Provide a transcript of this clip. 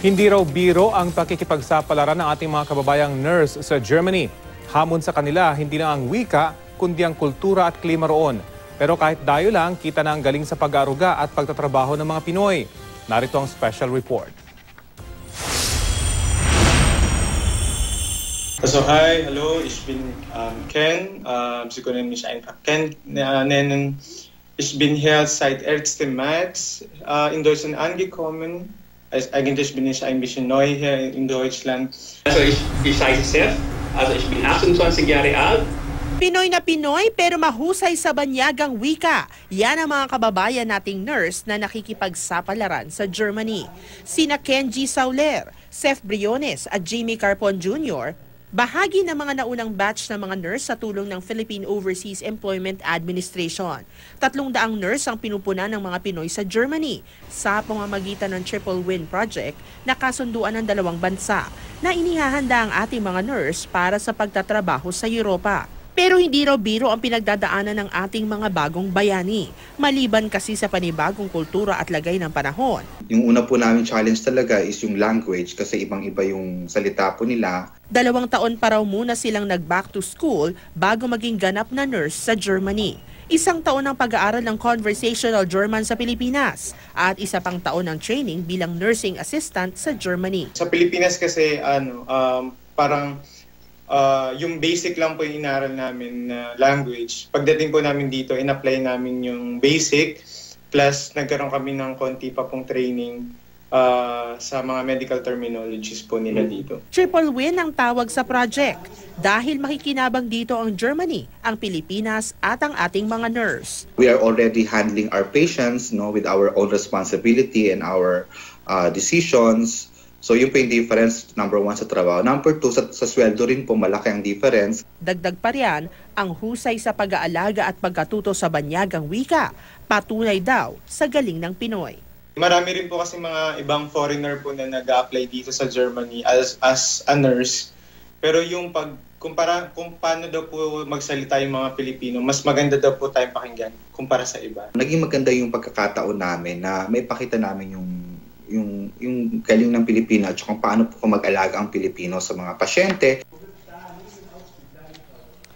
Hindi raw biro ang pakikipagsapalaran ng ating mga kababayang nurse sa Germany. Hamon sa kanila, hindi lang ang wika, kundi ang kultura at klima roon. Pero kahit dayo lang, kita na ang galing sa pag-aaruga at pagtatrabaho ng mga Pinoy. Narito ang special report. Also, hi, hallo, ich bin Ken. Sie können mich einfach Ken nennen. Ich bin hier seit 1. März in Deutschland angekommen. Eigentlich bin ich ein bisschen neu hier in Deutschland. Also ich heiße Seth, also ich bin 28 Jahre alt. Pinoy na Pinoy pero mahusay sa banyagang wika. Yan ang mga kababayan nating nurse na nakikipagsapalaran sa Germany. Sina Kenji Sauler, Seth Briones at Jamie Carpon Jr., bahagi ng mga naunang batch ng mga nurse sa tulong ng Philippine Overseas Employment Administration. 300 nurse ang pinupunan ng mga Pinoy sa Germany sa pamamagitan ng Triple Win Project na kasunduan ng dalawang bansa na inihahanda ang ating mga nurse para sa pagtatrabaho sa Europa. Pero hindi raw biro ang pinagdadaanan ng ating mga bagong bayani, maliban kasi sa panibagong kultura at lagay ng panahon. Yung una po namin challenge talaga is yung language kasi ibang-iba yung salita po nila. 2 taon pa raw muna silang nag-back to school bago maging ganap na nurse sa Germany. 1 taon ng pag-aaral ng conversational German sa Pilipinas at 1 pang taon ng training bilang nursing assistant sa Germany. Sa Pilipinas kasi parang yung basic lang po yung inaral namin na language. Pagdating po namin dito, in-apply namin yung basic plus nagkaroon kami ng konti pa pong training sa mga medical terminologies po nila dito. Triple Win ang tawag sa project dahil makikinabang dito ang Germany, ang Pilipinas at ang ating mga nurse. We are already handling our patients with our own responsibility and our decisions. So yun po yung difference, number 1 sa trabaho. Number 2, sa sweldo rin po malaki ang difference. Dagdag pa riyan, ang husay sa pag-aalaga at pagkatuto sa banyagang wika, patunay daw sa galing ng Pinoy. Marami rin po kasi mga ibang foreigner po na nag-apply dito sa Germany as a nurse. Pero yung kung paano daw po magsalita yung mga Pilipino, mas maganda daw po tayong pakinggan kumpara sa iba. Naging maganda yung pagkakataon namin na may pakita namin yung galing ng Pilipino at kung paano po mag-alaga ang Pilipino sa mga pasyente.